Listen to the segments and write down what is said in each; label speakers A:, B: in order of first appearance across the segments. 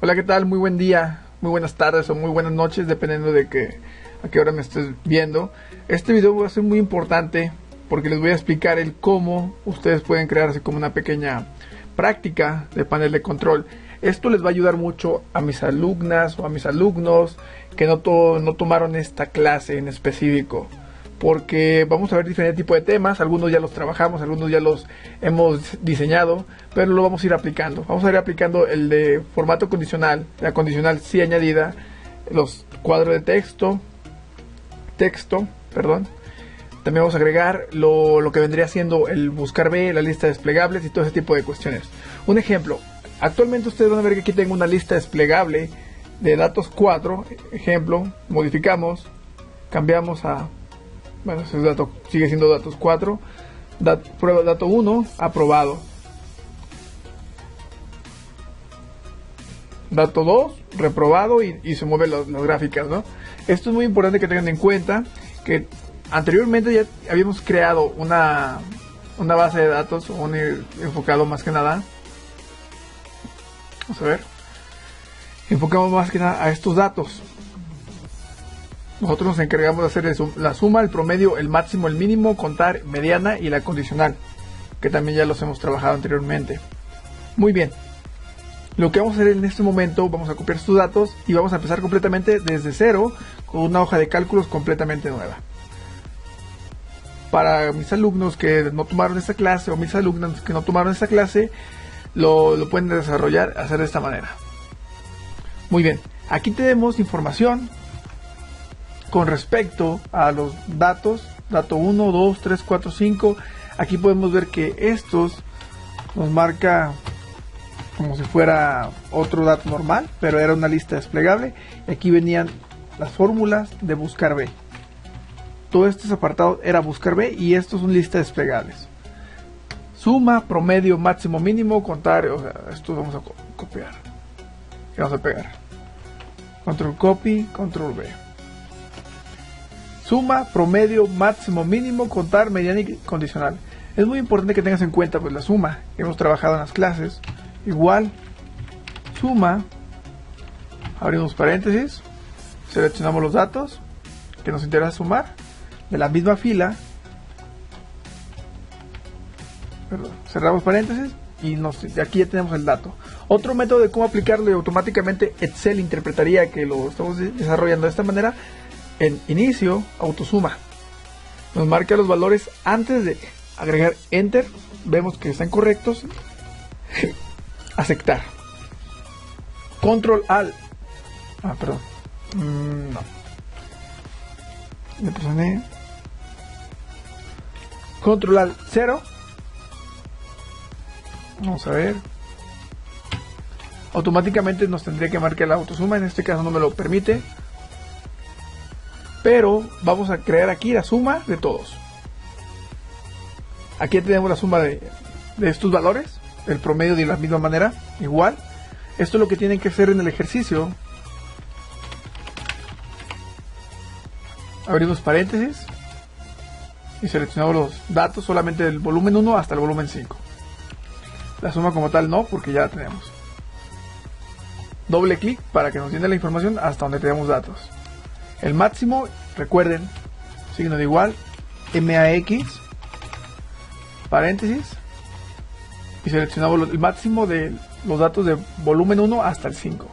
A: Hola, ¿qué tal? Muy buen día, muy buenas tardes o muy buenas noches, dependiendo de a qué hora me estés viendo. Este video va a ser muy importante porque les voy a explicar el cómo ustedes pueden crearse como una pequeña práctica de panel de control. Esto les va a ayudar mucho a mis alumnas o a mis alumnos que no tomaron esta clase en específico, porque vamos a ver diferentes tipos de temas. Algunos ya los trabajamos, algunos ya los hemos diseñado, pero lo vamos a ir aplicando. Vamos a ir aplicando el de formato condicional, la condicional sí añadida, los cuadros de texto, También vamos a agregar lo que vendría siendo el buscar B, la lista de desplegables y todo ese tipo de cuestiones. Un ejemplo, actualmente ustedes van a ver que aquí tengo una lista desplegable de datos 4, ejemplo, modificamos, cambiamos a... Bueno, ese dato sigue siendo datos 4. Prueba dato 1, aprobado. Dato 2, reprobado y se mueven las gráficas, ¿no? Esto es muy importante que tengan en cuenta que anteriormente ya habíamos creado una base de datos, enfocado más que nada. Vamos a ver. Enfocamos más que nada a estos datos. Nosotros nos encargamos de hacer la suma, el promedio, el máximo, el mínimo, contar, mediana y la condicional, que también ya los hemos trabajado anteriormente. Muy bien. Lo que vamos a hacer en este momento, vamos a copiar estos datos y vamos a empezar completamente desde cero con una hoja de cálculos completamente nueva. Para mis alumnos que no tomaron esta clase o mis alumnas que no tomaron esta clase, lo pueden desarrollar, hacer de esta manera. Muy bien. Aquí tenemos información con respecto a los datos, dato 1, 2, 3, 4, 5. Aquí podemos ver que estos nos marca como si fuera otro dato normal, pero era una lista desplegable. Y aquí venían las fórmulas de buscar B. Todo estos apartados era buscar B y estos son listas desplegables. Suma, promedio, máximo, mínimo, contar. O sea, esto vamos a copiar y vamos a pegar. Control copy, control B. Suma, promedio, máximo, mínimo, contar, mediana y condicional. Es muy importante que tengas en cuenta pues la suma que hemos trabajado en las clases. Igual, suma, abrimos paréntesis, seleccionamos los datos que nos interesa sumar de la misma fila, cerramos paréntesis y aquí ya tenemos el dato. Otro método de cómo aplicarlo y automáticamente Excel interpretaría que lo estamos desarrollando de esta manera. En inicio, autosuma nos marca los valores antes de agregar enter, vemos que están correctos. Aceptar. Control Alt. Perdón. No. Le presioné. Control Alt 0. Vamos a ver. Automáticamente nos tendría que marcar la autosuma. En este caso no me lo permite. Pero vamos a crear aquí la suma de todos. Aquí tenemos la suma de estos valores. El promedio de la misma manera, igual. Esto es lo que tienen que hacer en el ejercicio. Abrimos paréntesis y seleccionamos los datos solamente del volumen 1 hasta el volumen 5. La suma como tal no, porque ya la tenemos. Doble clic para que nos llene la información hasta donde tenemos datos. El máximo, recuerden, signo de igual, MAX, paréntesis, y seleccionamos el máximo de los datos de volumen 1 hasta el 5.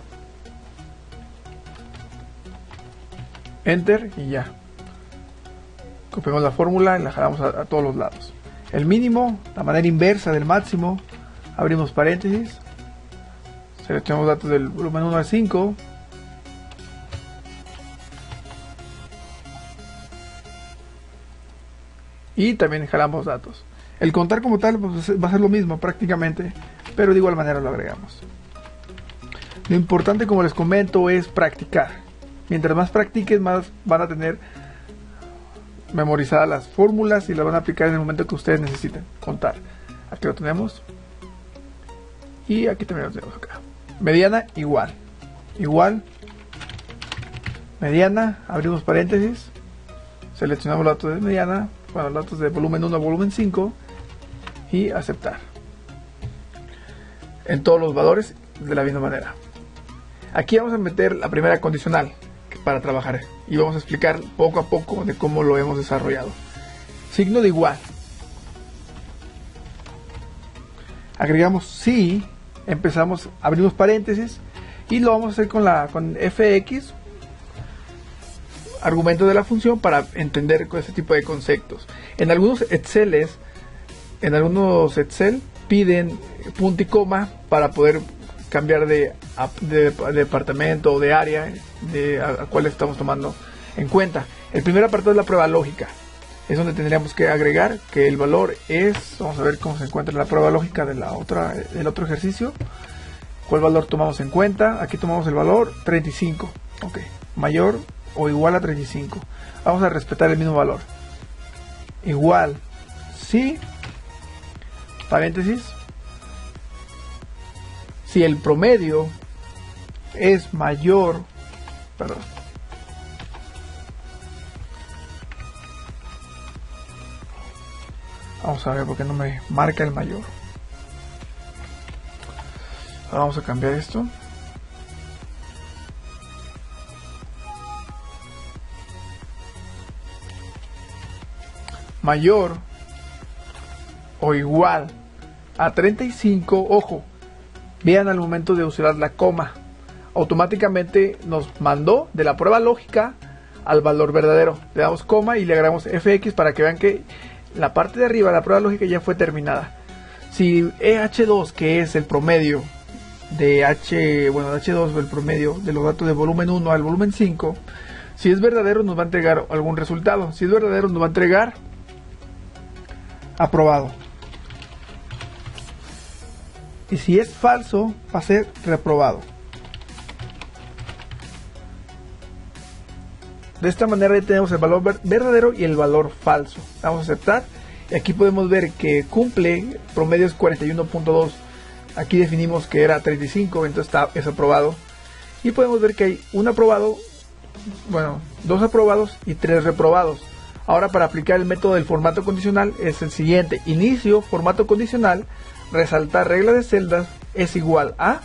A: Enter y ya. Copiamos la fórmula y la jalamos a todos los lados. El mínimo, la manera inversa del máximo, abrimos paréntesis, seleccionamos datos del volumen 1 al 5. Y también jalamos datos. El contar como tal pues, va a ser lo mismo prácticamente, pero de igual manera lo agregamos. Lo importante, como les comento, es practicar. Mientras más practiquen, más van a tener memorizadas las fórmulas y las van a aplicar en el momento que ustedes necesiten contar. Aquí lo tenemos. Y aquí también lo tenemos acá. Mediana, igual. Igual. Mediana, abrimos paréntesis. Seleccionamos los datos de mediana. Bueno, los datos de volumen 1 a volumen 5. Y aceptar. En todos los valores de la misma manera. Aquí vamos a meter la primera condicional para trabajar y vamos a explicar poco a poco de cómo lo hemos desarrollado. Signo de igual. Agregamos si, empezamos, abrimos paréntesis y lo vamos a hacer con fx, argumento de la función, para entender con este tipo de conceptos. En algunos Excel piden punto y coma para poder cambiar de departamento o de área a cuál estamos tomando en cuenta. El primer apartado es la prueba lógica. Es donde tendríamos que agregar que el valor es, vamos a ver cómo se encuentra la prueba lógica del otro ejercicio. ¿Cuál valor tomamos en cuenta? Aquí tomamos el valor 35. Ok, mayor o igual a 35. Vamos a respetar el mismo valor. Igual, si, paréntesis, si el promedio es mayor, perdón, vamos a ver por qué no me marca el mayor. Vamos a cambiar esto. Mayor o igual a 35, ojo, vean al momento de usar la coma, automáticamente nos mandó de la prueba lógica al valor verdadero. Le damos coma y le agregamos fx para que vean que la parte de arriba de la prueba lógica ya fue terminada. Si H2, que es el promedio de H2, el promedio de los datos de volumen 1 al volumen 5, si es verdadero nos va a entregar algún resultado. Si es verdadero nos va a entregar aprobado. Y si es falso va a ser reprobado. De esta manera ya tenemos el valor verdadero y el valor falso. Vamos a aceptar. Y aquí podemos ver que cumple, promedio es 41.2. Aquí definimos que era 35, entonces es aprobado. Y podemos ver que hay un aprobado, dos aprobados y 3 reprobados. Ahora, para aplicar el método del formato condicional es el siguiente. Inicio, formato condicional, resaltar regla de celdas es igual a,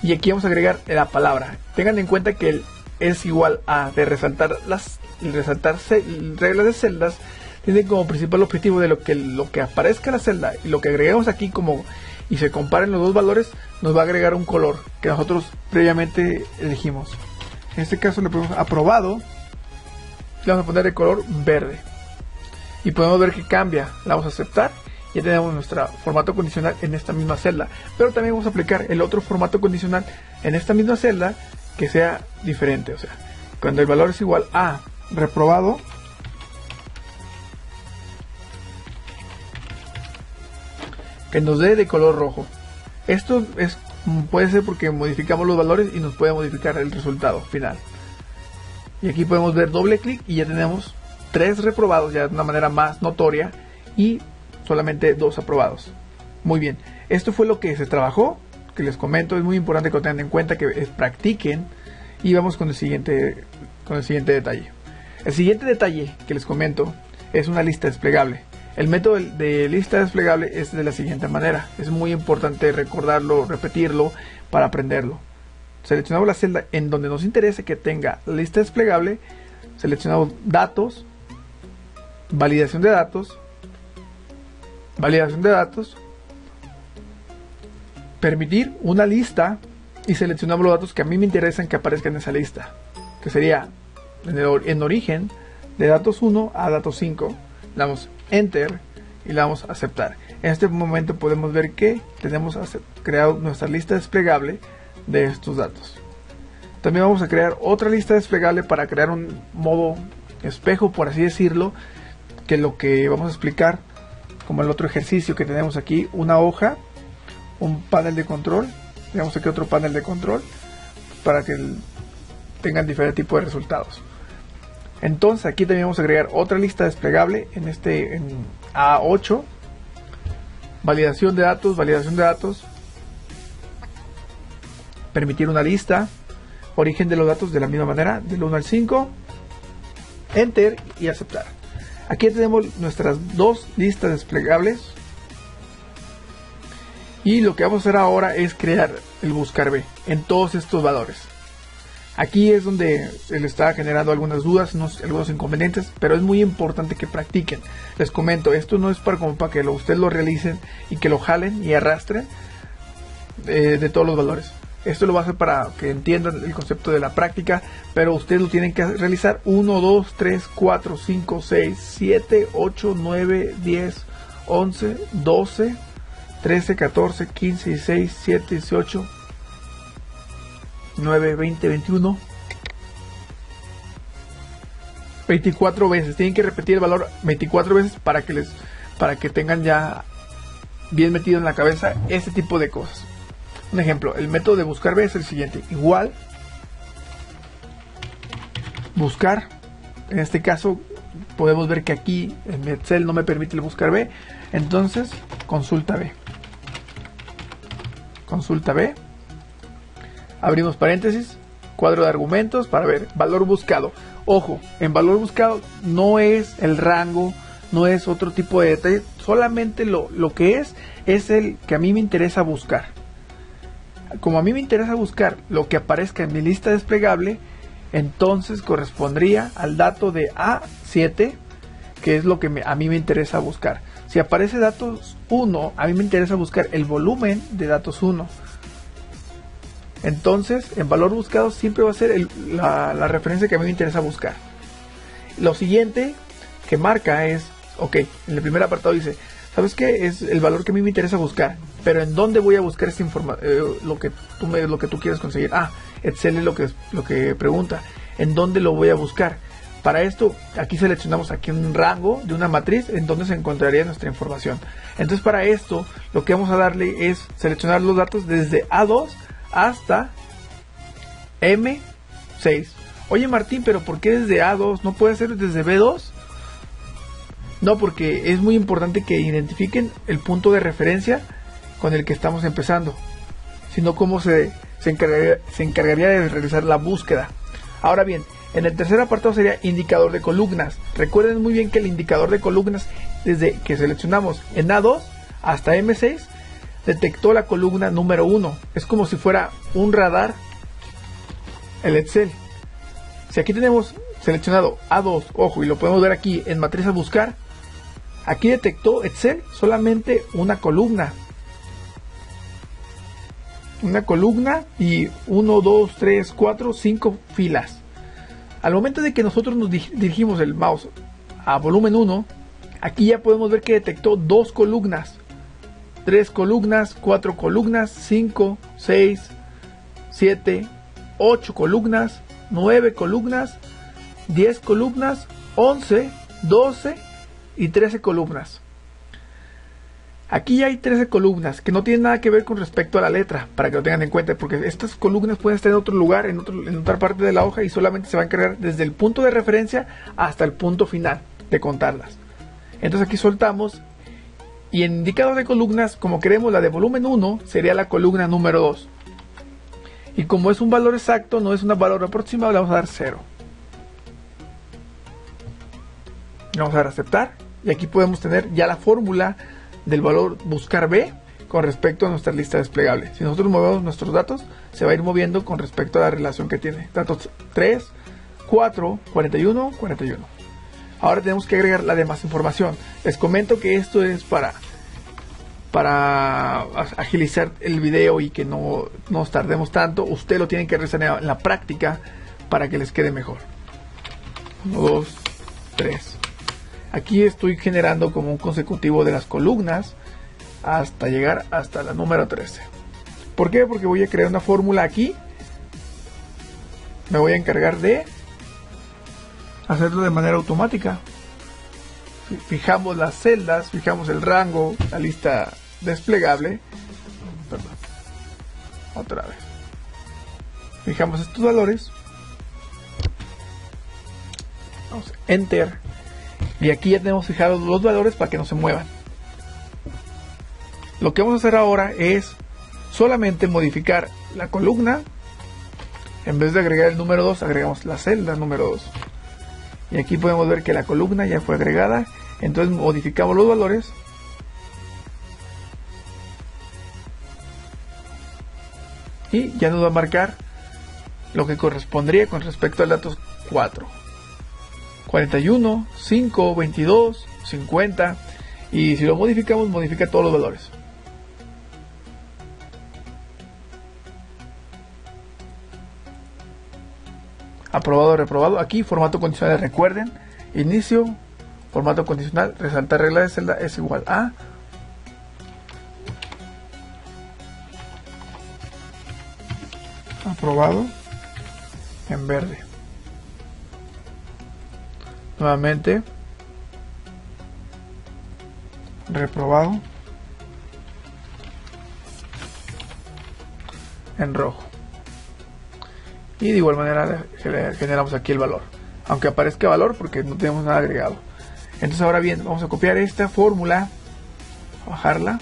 A: y aquí vamos a agregar la palabra. Tengan en cuenta que el es igual a de resaltar reglas de celdas tiene como principal objetivo de lo que aparezca en la celda y lo que agregamos aquí y se comparen los dos valores, nos va a agregar un color que nosotros previamente elegimos. En este caso le ponemos aprobado, le vamos a poner el color verde y podemos ver que cambia. La vamos a aceptar. Ya tenemos nuestro formato condicional en esta misma celda, pero también vamos a aplicar el otro formato condicional en esta misma celda que sea diferente. O sea, cuando el valor es igual a reprobado, que nos dé de color rojo. Esto puede ser porque modificamos los valores y nos puede modificar el resultado final. Y aquí podemos ver doble clic y ya tenemos 3 reprobados, ya de una manera más notoria, y solamente 2 aprobados. Muy bien, esto fue lo que se trabajó, que les comento. Es muy importante que lo tengan en cuenta, que practiquen. Y vamos con el siguiente detalle. El siguiente detalle que les comento es una lista desplegable. El método de lista desplegable es de la siguiente manera. Es muy importante recordarlo, repetirlo para aprenderlo. Seleccionamos la celda en donde nos interese que tenga lista desplegable. Seleccionamos datos, validación de datos, permitir una lista, y seleccionamos los datos que a mí me interesan que aparezcan en esa lista, que sería en origen de datos 1 a datos 5. Le damos enter y le damos a aceptar. En este momento podemos ver que tenemos creado nuestra lista desplegable de estos datos. También vamos a crear otra lista desplegable para crear un modo espejo, por así decirlo, que lo que vamos a explicar como el otro ejercicio que tenemos aquí: una hoja, un panel de control, digamos aquí otro panel de control, para que tengan diferentes tipos de resultados. Entonces aquí también vamos a agregar otra lista desplegable en A8, validación de datos, permitir una lista, origen de los datos de la misma manera, del 1 al 5, enter y aceptar. Aquí tenemos nuestras dos listas desplegables Y lo que vamos a hacer ahora es crear el buscar B en todos estos valores. Aquí es donde se le está generando algunas dudas, algunos inconvenientes, pero es muy importante que practiquen. Les comento, esto no es para que ustedes lo realicen y que lo jalen y arrastren de todos los valores. Esto lo va a hacer para que entiendan el concepto de la práctica, pero ustedes lo tienen que realizar 1, 2, 3, 4, 5, 6, 7, 8, 9, 10, 11, 12, 13, 14, 15, 16, 17, 18, 9, 20, 21, 24 veces. Tienen que repetir el valor 24 veces para que tengan ya bien metido en la cabeza este tipo de cosas. Un ejemplo, el método de buscar B es el siguiente: igual buscar. En este caso podemos ver que aquí en Excel no me permite el buscar B, entonces consulta B. Consulta B, abrimos paréntesis, cuadro de argumentos para ver valor buscado. Ojo, en valor buscado no es el rango, no es otro tipo de detalle, solamente lo que es el que a mí me interesa buscar. Como a mí me interesa buscar lo que aparezca en mi lista desplegable, entonces correspondría al dato de A7, que es lo que a mí me interesa buscar. Si aparece datos 1, a mí me interesa buscar el volumen de datos 1. Entonces, en valor buscado siempre va a ser la referencia que a mí me interesa buscar. Lo siguiente que marca es, ok, en el primer apartado dice, ¿sabes qué? Es el valor que a mí me interesa buscar, pero ¿en dónde voy a buscar esta información? Lo que tú quieres conseguir. Excel es lo que pregunta, ¿en dónde lo voy a buscar? Para esto, aquí seleccionamos aquí un rango de una matriz en donde se encontraría nuestra información. Entonces, para esto, lo que vamos a darle es seleccionar los datos desde A2 hasta M6. Oye, Martín, ¿pero por qué desde A2? ¿No puede ser desde B2? No, porque es muy importante que identifiquen el punto de referencia con el que estamos empezando. Si no, ¿cómo se encargaría de realizar la búsqueda? Ahora bien, en el tercer apartado sería indicador de columnas. Recuerden muy bien que el indicador de columnas, desde que seleccionamos en A2 hasta M6, detectó la columna número 1. Es como si fuera un radar el Excel. Si aquí tenemos seleccionado A2, ojo, y lo podemos ver aquí en matriz a buscar, aquí detectó Excel solamente una columna. Una columna y 1, 2, 3, 4, 5 filas. Al momento de que nosotros nos dirigimos el mouse a volumen 1, aquí ya podemos ver que detectó 2 columnas, 3 columnas, 4 columnas, 5, 6, 7, 8 columnas, 9 columnas, 10 columnas, 11, 12 y 13 columnas. Aquí hay 13 columnas que no tienen nada que ver con respecto a la letra, para que lo tengan en cuenta, porque estas columnas pueden estar en otro lugar, en otra parte de la hoja, y solamente se van a encargar desde el punto de referencia hasta el punto final de contarlas. Entonces aquí soltamos, y en indicador de columnas, como queremos la de volumen 1, sería la columna número 2. Y como es un valor exacto, no es un valor aproximado, le vamos a dar 0. Le vamos a dar aceptar, y aquí podemos tener ya la fórmula del valor buscar B con respecto a nuestra lista desplegable. Si nosotros movemos nuestros datos, se va a ir moviendo con respecto a la relación que tiene. Datos 3, 4, 41, 41. Ahora tenemos que agregar la demás información. Les comento que esto es para agilizar el video y que no nos tardemos tanto. Ustedes lo tienen que realizar en la práctica para que les quede mejor. 1, 2, 3. Aquí estoy generando como un consecutivo de las columnas hasta llegar hasta la número 13. ¿Por qué? Porque voy a crear una fórmula aquí. Me voy a encargar de hacerlo de manera automática. Fijamos las celdas, fijamos el rango, la lista desplegable. Perdón. Otra vez. Fijamos estos valores. Vamos a Enter. Y aquí ya tenemos fijados los valores para que no se muevan. Lo que vamos a hacer ahora es solamente modificar la columna. En vez de agregar el número 2, agregamos la celda número 2. Y aquí podemos ver que la columna ya fue agregada. Entonces modificamos los valores. y ya nos va a marcar lo que correspondería con respecto al dato 4, 41, 5, 22, 50, y si lo modificamos, modifica todos los valores. Aprobado, reprobado. Aquí formato condicional, recuerden, inicio, formato condicional, resaltar regla de celda es igual a aprobado en verde. Nuevamente reprobado en rojo. Y de igual manera generamos aquí el valor, aunque aparezca valor porque no tenemos nada agregado. Entonces ahora bien, vamos a copiar esta fórmula, bajarla,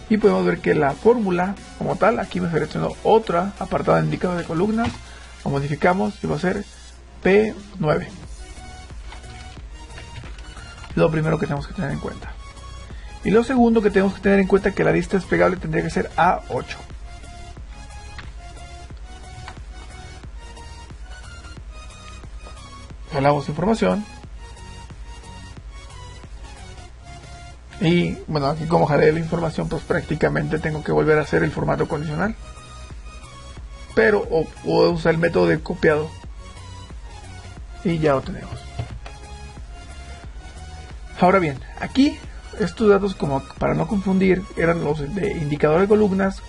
A: y podemos ver que la fórmula como tal, aquí me selecciono otra apartado de indicador de columnas, lo modificamos y va a ser P9. Lo primero que tenemos que tener en cuenta. Y lo segundo que tenemos que tener en cuenta es que la lista desplegable tendría que ser A8. Jalamos información. Y bueno, aquí como jalé la información, pues prácticamente tengo que volver a hacer el formato condicional. Pero o puedo usar el método de copiado. Y ya lo tenemos. Ahora bien, aquí estos datos, como para no confundir, eran los de indicador de columnas.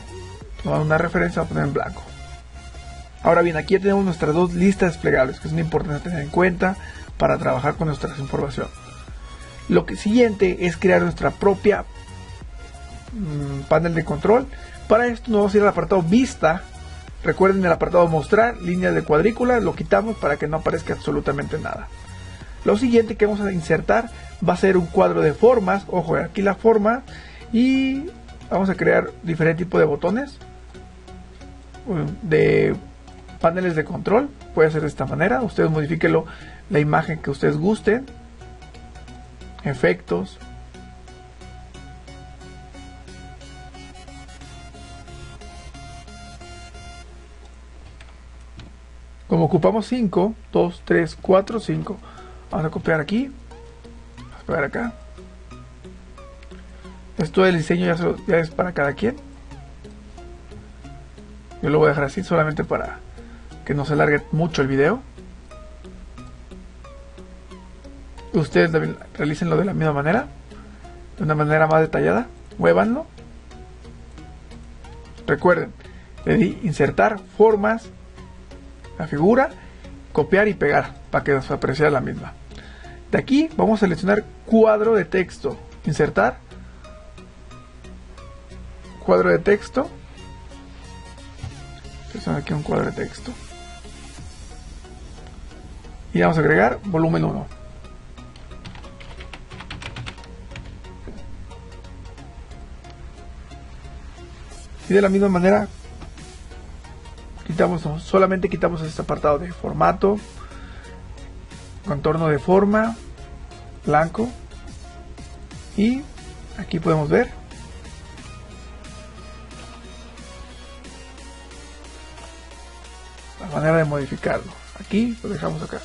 A: Tomar una referencia, a poner en blanco. Ahora bien, aquí ya tenemos nuestras dos listas desplegables, que es muy importante tener en cuenta para trabajar con nuestra información. Lo que siguiente es crear nuestra propia panel de control. Para esto nos vamos a ir al apartado vista. Recuerden el apartado mostrar, líneas de cuadrícula, lo quitamos para que no aparezca absolutamente nada. Lo siguiente que vamos a insertar va a ser un cuadro de formas. Ojo, aquí la forma, y vamos a crear diferentes tipos de botones de paneles de control. Puede ser de esta manera, ustedes modifíquenlo la imagen que ustedes gusten. Efectos, como ocupamos 5, 2, 3, 4, 5, vamos a copiar aquí, vamos a pegar acá. Esto del diseño ya es para cada quien. Yo lo voy a dejar así solamente para que no se alargue mucho el video. Ustedes también realícenlo de la misma manera, de una manera más detallada. Muévanlo. Recuerden, le di insertar formas, la figura, copiar y pegar para que nos apareciera la misma. De aquí vamos a seleccionar cuadro de texto, insertar cuadro de texto. Seleccionar aquí un cuadro de texto y vamos a agregar volumen 1. Y de la misma manera solamente quitamos este apartado de formato, contorno de forma, blanco, y aquí podemos ver la manera de modificarlo. Aquí lo dejamos acá,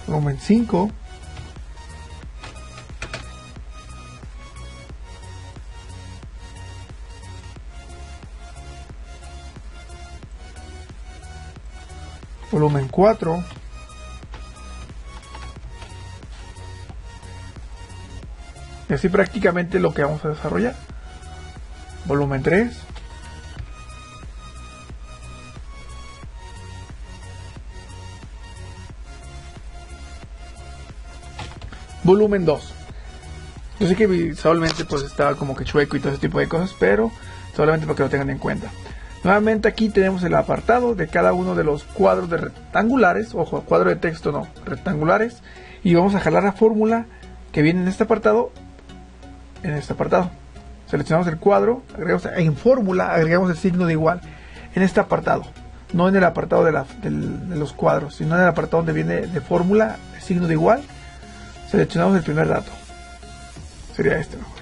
A: volumen 5. Volumen 4. Y así prácticamente lo que vamos a desarrollar. Volumen 3. Volumen 2. Yo sé que visualmente pues está como que chueco y todo ese tipo de cosas, pero solamente para que lo tengan en cuenta. Nuevamente aquí tenemos el apartado de cada uno de los cuadros de rectangulares. Ojo, cuadro de texto no, rectangulares. Y vamos a jalar la fórmula que viene en este apartado. Seleccionamos el cuadro, agregamos en fórmula, agregamos el signo de igual en este apartado. No en el apartado de los cuadros, sino en el apartado donde viene de fórmula, el signo de igual. Seleccionamos el primer dato. Sería este mejor.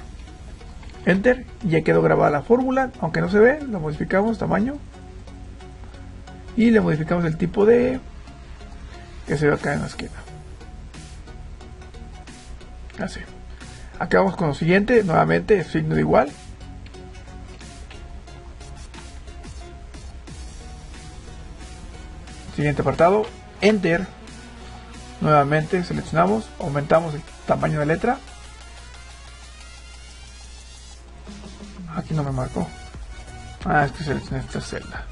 A: Enter, y ya quedó grabada la fórmula, aunque no se ve, la modificamos tamaño y le modificamos el tipo de que se ve acá en la esquina. Así. Acá vamos con lo siguiente, nuevamente signo de igual. Siguiente apartado, Enter. Nuevamente seleccionamos, aumentamos el tamaño de letra. Aquí no me marcó. Es que seleccioné esta celda.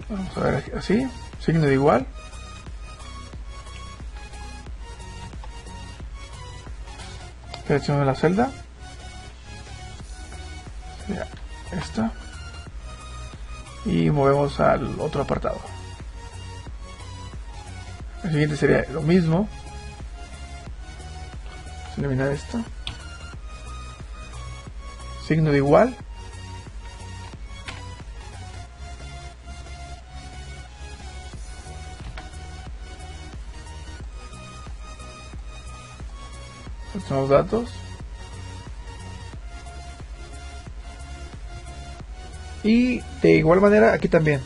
A: Vamos a ver así, signo de igual. Selecciono la celda. Sería esta. Y movemos al otro apartado. El siguiente sería lo mismo. Vamos a eliminar esto. Signo de igual. Estos son los datos. Y de igual manera aquí también.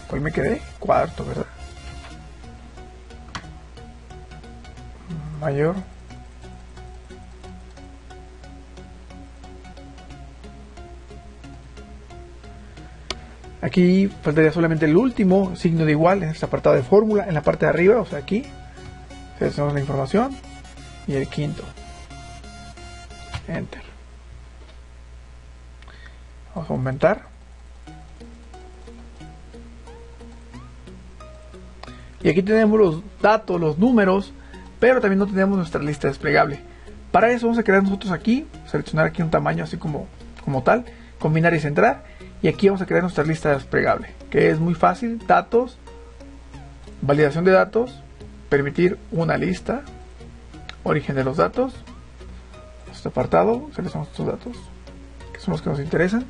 A: ¿Cuál me quedé? Cuarto, ¿verdad? Mayor. Aquí faltaría solamente el último signo de igual en este apartado de fórmula, en la parte de arriba, o sea aquí. Seleccionamos la información y el quinto. Enter. Vamos a aumentar. Y aquí tenemos los datos, los números, pero también no tenemos nuestra lista desplegable. Para eso vamos a crear nosotros aquí, seleccionar aquí un tamaño así como tal, combinar y centrar. Y aquí vamos a crear nuestra lista desplegable, que es muy fácil. Datos, validación de datos, permitir una lista, origen de los datos. Este apartado, seleccionamos estos datos, que son los que nos interesan,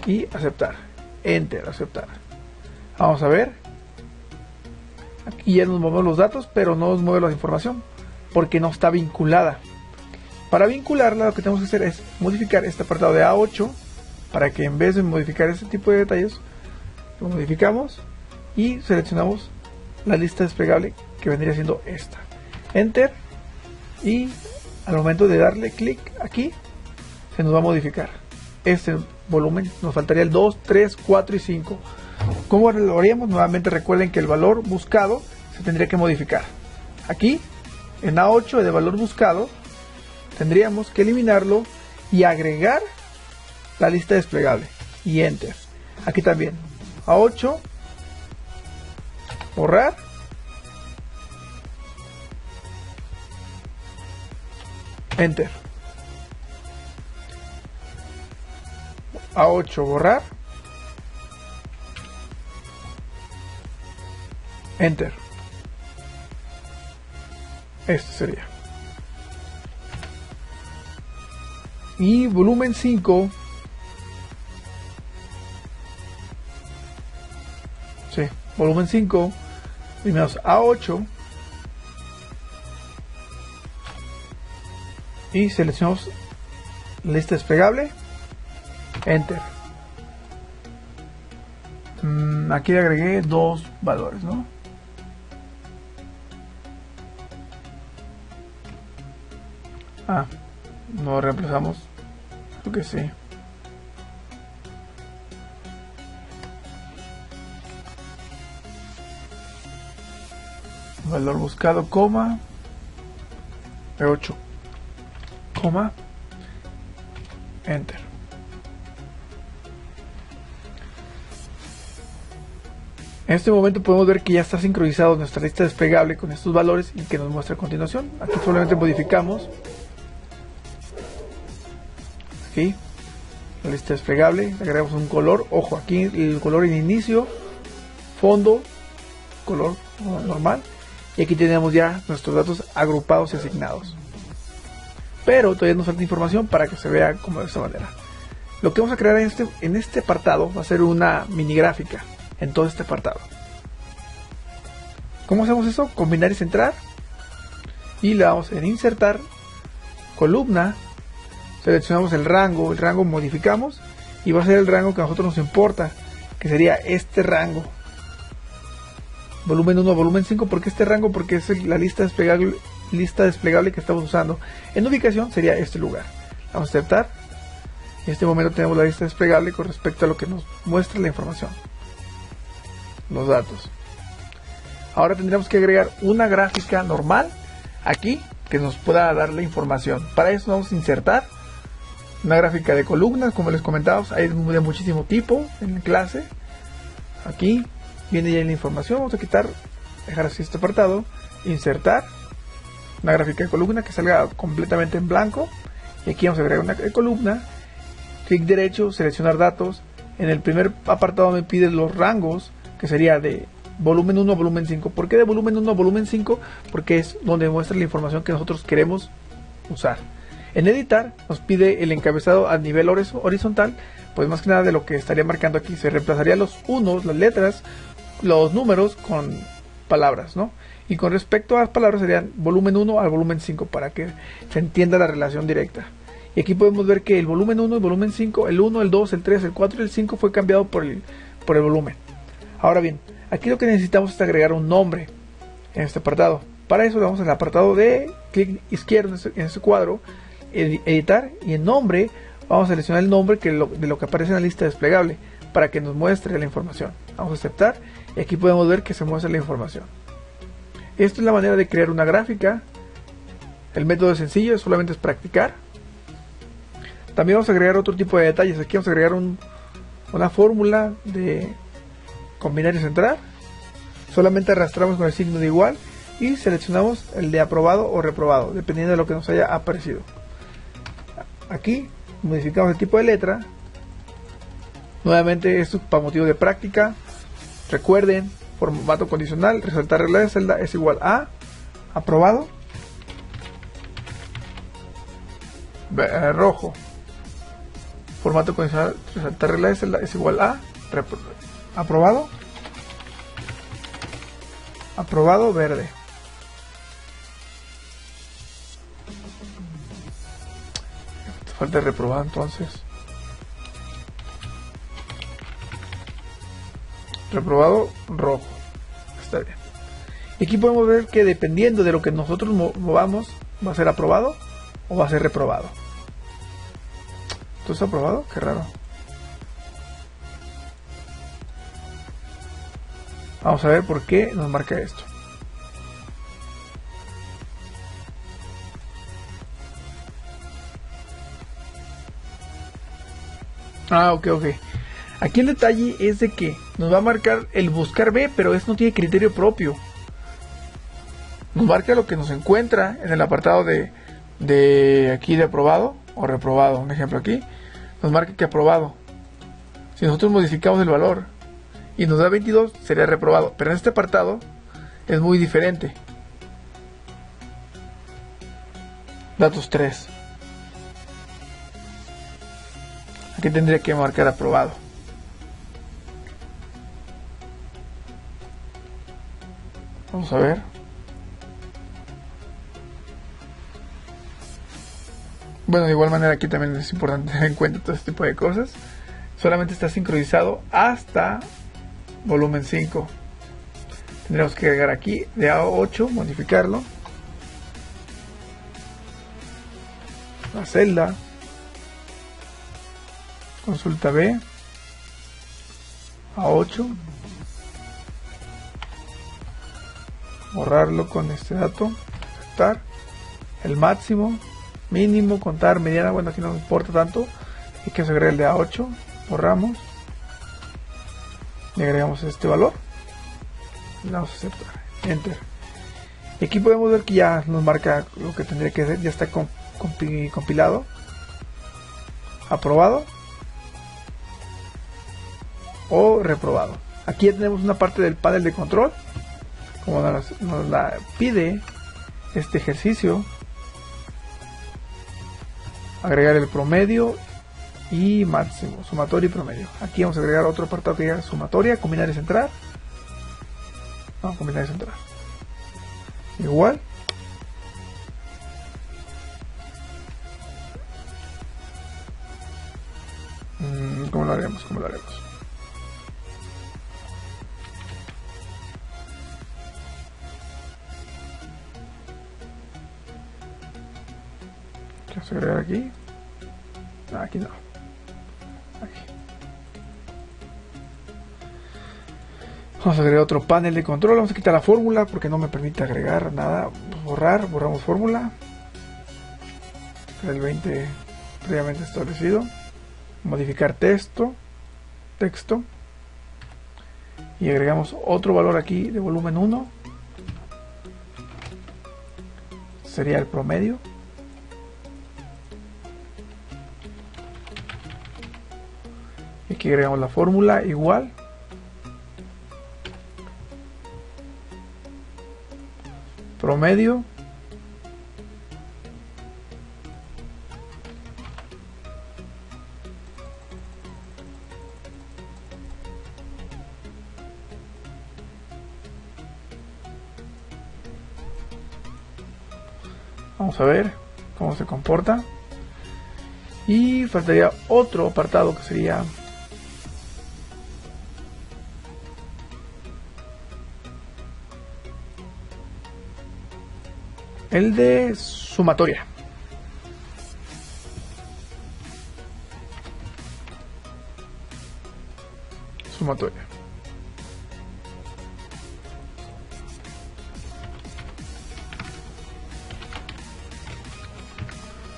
A: y aceptar. Enter, aceptar. Vamos a ver. Aquí ya nos movemos los datos, pero no nos mueve la información, porque no está vinculada. Para vincularla, lo que tenemos que hacer es modificar este apartado de A8, para que en vez de modificar este tipo de detalles, lo modificamos y seleccionamos la lista desplegable, que vendría siendo esta. Enter, y al momento de darle clic aquí, se nos va a modificar este volumen. Nos faltaría el 2, 3, 4 y 5. ¿Cómo lo haríamos? Nuevamente recuerden que el valor buscado se tendría que modificar. Aquí, en A8 de valor buscado, tendríamos que eliminarlo y agregar la lista desplegable. Y Enter. Aquí también, A8, borrar. Enter. A8, borrar. Enter. Este sería. Y volumen 5. Sí, volumen 5. Eliminamos A8. Y seleccionamos lista desplegable. Enter. Aquí le agregué dos valores, ¿no? No reemplazamos. Creo que sí. Valor buscado, coma. P8. Coma. Enter. En este momento podemos ver que ya está sincronizado nuestra lista desplegable con estos valores y que nos muestra a continuación. Aquí solamente modificamos aquí la lista desplegable, le agregamos un color. Ojo, aquí el color en inicio, fondo, color normal, y aquí tenemos ya nuestros datos agrupados y asignados. Pero todavía nos falta información para que se vea como de esta manera. Lo que vamos a crear en este apartado va a ser una mini gráfica en todo este apartado. ¿Cómo hacemos eso? Combinar y centrar, y le damos en insertar, columna, seleccionamos el rango modificamos, y va a ser el rango que a nosotros nos importa, que sería este rango, volumen 1 a volumen 5. ¿Por qué este rango? Porque es la lista desplegable que estamos usando. En ubicación sería este lugar. Vamos a aceptar. En este momento tenemos la lista desplegable con respecto a lo que nos muestra la información, los datos. Ahora tendríamos que agregar una gráfica normal aquí que nos pueda dar la información. Para eso vamos a insertar una gráfica de columnas, como les comentábamos, hay de muchísimo tipo en la clase. Aquí viene ya la información. Vamos a dejar así este apartado, insertar una gráfica de columna que salga completamente en blanco, y aquí vamos a agregar una columna, clic derecho, seleccionar datos. En el primer apartado me pide los rangos, que sería de volumen 1 a volumen 5. ¿Por qué de volumen 1 a volumen 5? Porque es donde muestra la información que nosotros queremos usar. En editar nos pide el encabezado a nivel horizontal, pues más que nada de lo que estaría marcando aquí. Se reemplazaría los unos, las letras, los números con palabras, ¿no? Y con respecto a las palabras serían volumen 1 al volumen 5, para que se entienda la relación directa. Y aquí podemos ver que el volumen 1, el volumen 5, el 1, el 2, el 3, el 4 y el 5 fue cambiado por el volumen. Ahora bien, aquí lo que necesitamos es agregar un nombre en este apartado. Para eso le vamos al apartado de clic izquierdo en este cuadro, editar, y en nombre vamos a seleccionar el nombre de lo que aparece en la lista desplegable para que nos muestre la información. Vamos a aceptar, y aquí podemos ver que se muestra la información. Esta es la manera de crear una gráfica. El método es sencillo, solamente es practicar. También vamos a agregar otro tipo de detalles. Aquí vamos a agregar una fórmula de combinar y centrar. Solamente arrastramos con el signo de igual y seleccionamos el de aprobado o reprobado, dependiendo de lo que nos haya aparecido. Aquí modificamos el tipo de letra. Nuevamente esto para motivo de práctica. Recuerden, formato condicional, resaltar regla de celda es igual a aprobado, rojo. Formato condicional, resaltar regla de celda es igual a aprobado, verde. Falta reprobado, entonces reprobado, rojo. Está bien. Y aquí podemos ver que dependiendo de lo que nosotros movamos, va a ser aprobado o va a ser reprobado. ¿Esto es aprobado? Qué raro. Vamos a ver por qué nos marca esto. Ok. Aquí el detalle es de que nos va a marcar el buscar B, pero eso no tiene criterio propio. Nos marca lo que nos encuentra en el apartado de aquí de aprobado o reprobado. Un ejemplo aquí, nos marca que aprobado. Si nosotros modificamos el valor y nos da 22, sería reprobado. Pero en este apartado es muy diferente. Datos 3. Aquí tendría que marcar aprobado. Vamos a ver. Bueno, de igual manera aquí también es importante tener en cuenta todo este tipo de cosas. Solamente está sincronizado hasta volumen 5. Tendremos que agregar aquí de A8, modificarlo. La celda. Consulta B. A8. Borrarlo con este dato. Aceptar. El máximo. Mínimo, contar, mediana. Bueno, aquí no nos importa tanto. Hay que agregar el de A8. Borramos. Le agregamos este valor. Le damos a aceptar. Enter. Y aquí podemos ver que ya nos marca lo que tendría que hacer. Ya está compilado. Aprobado. O reprobado. Aquí ya tenemos una parte del panel de control. Como nos la pide este ejercicio. Agregar el promedio y máximo, sumatoria y promedio. Aquí vamos a agregar otro apartado que diga sumatoria, combinar y centrar. No, combinar y centrar. Igual. ¿Cómo lo haremos? ¿Cómo lo haremos? Vamos a agregar aquí. Aquí no. Aquí. Vamos a agregar otro panel de control. Vamos a quitar la fórmula porque no me permite agregar nada. Borrar, borramos fórmula. El 20 previamente establecido. Modificar texto. Y agregamos otro valor aquí de volumen 1. Sería el promedio. Y aquí agregamos la fórmula igual. Promedio. Vamos a ver cómo se comporta. Y faltaría otro apartado que sería el de sumatoria. Sumatoria.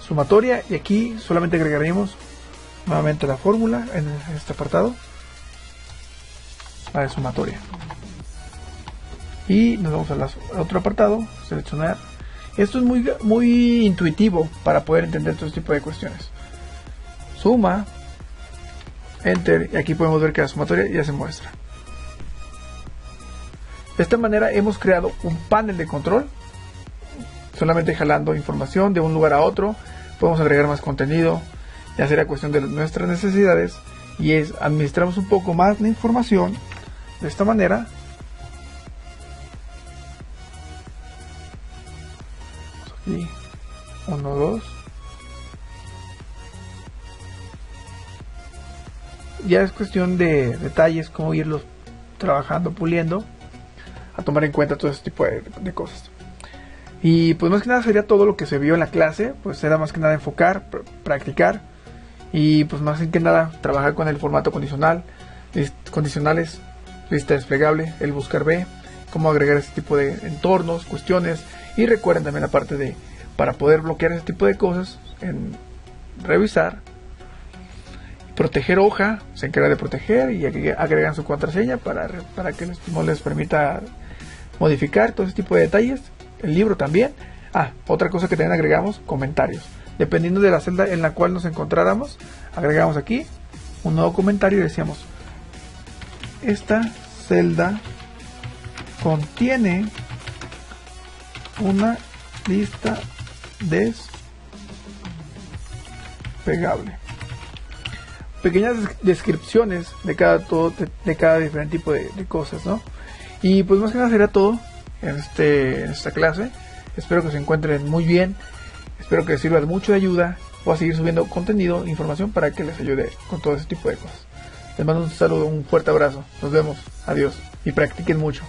A: Sumatoria, y aquí solamente agregaremos nuevamente la fórmula en este apartado, la de sumatoria. Y nos vamos a otro apartado, seleccionar. Esto es muy intuitivo para poder entender todo este tipo de cuestiones. Suma, enter, y aquí podemos ver que la sumatoria ya se muestra. De esta manera hemos creado un panel de control, solamente jalando información de un lugar a otro. Podemos agregar más contenido, ya será cuestión de nuestras necesidades, y administramos un poco más la información de esta manera. Aquí 1, 2. Ya es cuestión de detalles, cómo irlos trabajando, puliendo, a tomar en cuenta todo este tipo de cosas. Y pues más que nada sería todo lo que se vio en la clase. Pues era más que nada enfocar, practicar, y pues más que nada trabajar con el formato condicional, condicionales, lista desplegable, el buscar B, cómo agregar este tipo de entornos, cuestiones. Y recuerden también la parte de, para poder bloquear este tipo de cosas, en revisar, proteger hoja, se encarga de proteger, y agregan su contraseña para que no les permita modificar todo ese tipo de detalles. El libro también. Otra cosa que también agregamos, comentarios. Dependiendo de la celda en la cual nos encontráramos, agregamos aquí un nuevo comentario y decíamos: esta celda contiene una lista desplegable. Pequeñas descripciones de cada diferente tipo de cosas, ¿no? Y pues más que nada sería todo en esta clase. Espero que se encuentren muy bien, espero que les sirva mucho de ayuda. Voy a seguir subiendo contenido, información para que les ayude con todo ese tipo de cosas. Les mando un saludo, un fuerte abrazo, nos vemos, adiós, y practiquen mucho.